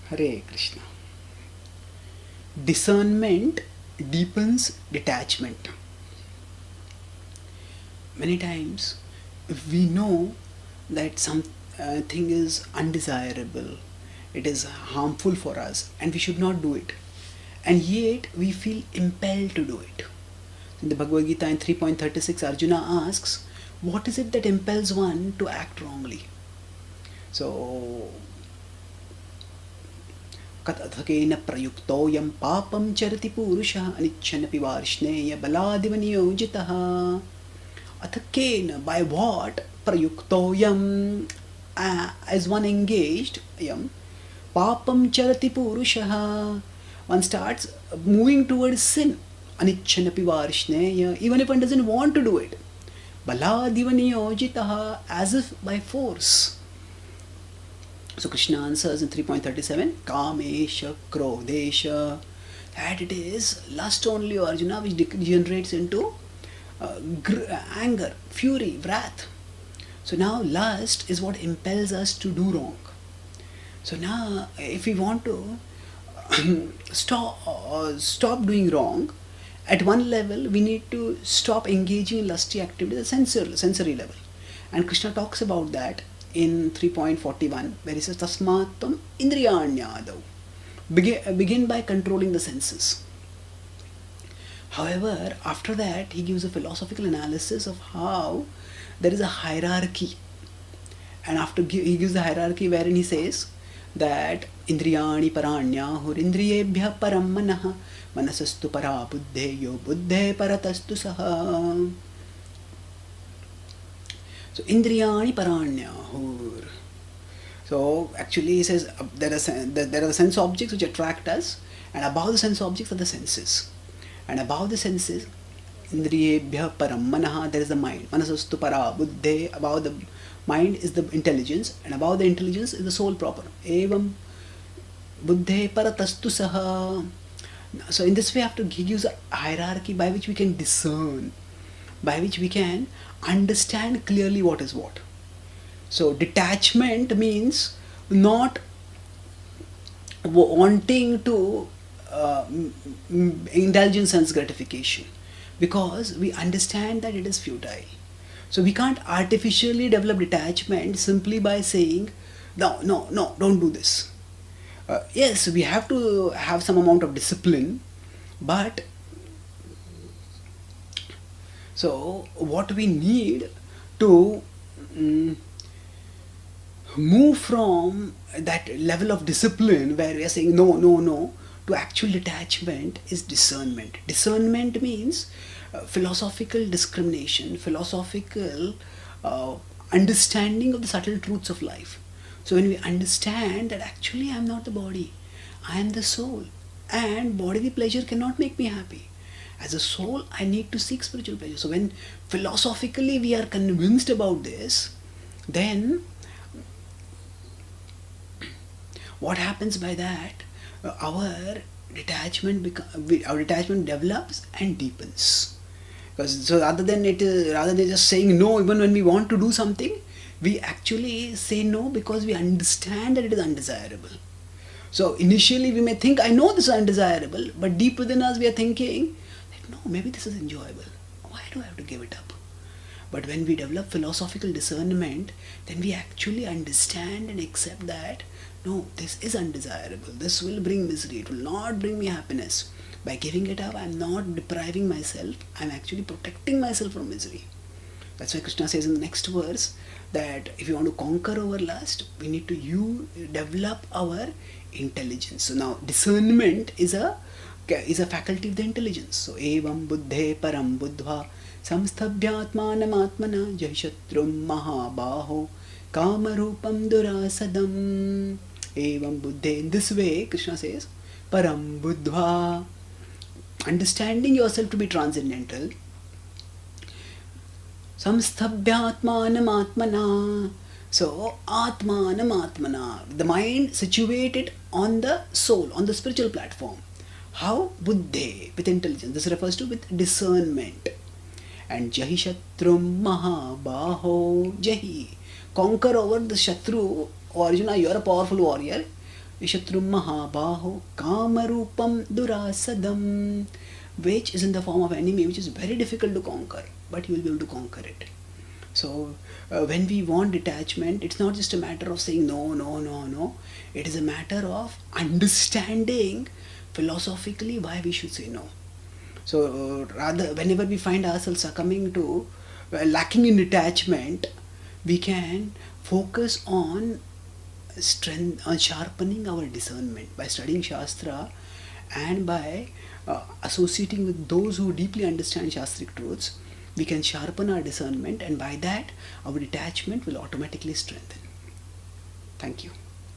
Hare Krishna. Discernment deepens detachment. Many times we know that something is undesirable, it is harmful for us, and we should not do it. And yet we feel impelled to do it. In the Bhagavad Gita in 3.36, Arjuna asks, what is it that impels one to act wrongly? So, कथकेन प्रयुक्तोऽयं पापं चरति पुरुषः अनिच्छन्नपि वार्ष्णेय बलादिव नियोजितः. अथ केन, by what, प्रयुक्तोऽयं, as one engaged, yam, papam charati purushaha, one starts moving towards sin, anichchanapi varshneya, even if one doesn't want to do it, baladiva niyojitaha, as if by force. So Krishna answers in 3.37, Kamesha Krodesha, that it is lust only, Arjuna, which degenerates into anger, fury, wrath. So now lust is what impels us to do wrong. So now if we want to stop doing wrong, at one level we need to stop engaging in lusty activity at the sensory level. And Krishna talks about that in 3.41, where he says tasmattam indriyanyadau, begin by controlling the senses. However, after that he gives a philosophical analysis of how there is a hierarchy, and after he gives the hierarchy wherein he says that indriyani paranyahur indriyebhya param manah manasastu para buddheyo buddhe paratastu saha. So indriyani paranyahur. So actually he says there are the sense objects which attract us, and above the sense objects are the senses. And above the senses, indriyebhya param manaha, there is the mind. Manasastu para buddhe, above the mind is the intelligence, and above the intelligence is the soul proper. Evam buddhe paratastu saha. So in this way, after he gives a hierarchy by which we can discern, by which we can understand clearly what is what. So detachment means not wanting to indulge in sense gratification, because we understand that it is futile. So we can't artificially develop detachment simply by saying no, don't do this. Yes, we have to have some amount of discipline, but so what we need to move from that level of discipline where we are saying no to actual detachment is discernment. Discernment means philosophical discrimination, philosophical understanding of the subtle truths of life. So when we understand that actually I am not the body, I am the soul, and bodily pleasure cannot make me happy. As a soul, I need to seek spiritual pleasure. So when philosophically we are convinced about this, then what happens by that? Our detachment develops and deepens. Because so rather than just saying no, even when we want to do something, we actually say no because we understand that it is undesirable. So initially we may think, I know this is undesirable, but deep within us we are thinking that no, maybe this is enjoyable. Why do I have to give it up? But when we develop philosophical discernment, then we actually understand and accept that no, this is undesirable. This will bring misery. It will not bring me happiness. By giving it up, I am not depriving myself. I am actually protecting myself from misery. That's why Krishna says in the next verse that if you want to conquer our lust, we need to develop our intelligence. So now discernment is a faculty of the intelligence. So evam buddhe param buddhva samsthabhyatmanam atmana jahishatrum mahabaho kamarupam durasadam. Evam buddhe. In this way, Krishna says, param buddhva, understanding yourself to be transcendental. Samsthabhyatmanam atmana. So atmanam atmana, the mind situated on the soul, on the spiritual platform. How? Buddhe, with intelligence. This refers to with discernment. And jahishatrum mahabaho, jahi, conquer over the Shatru. Oh, Arjuna, you are a powerful warrior. Ishatrum Mahabaho Kamarupam Durasadam, which is in the form of enemy, which is very difficult to conquer, but you will be able to conquer it. So when we want detachment, it's not just a matter of saying no, no, no, no. It is a matter of understanding philosophically why we should say no. So rather, whenever we find ourselves succumbing to lacking in detachment, we can focus on strength, on sharpening our discernment by studying Shastra and by associating with those who deeply understand Shastric truths. We can sharpen our discernment, and by that, our detachment will automatically strengthen. Thank you.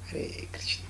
Hare Krishna.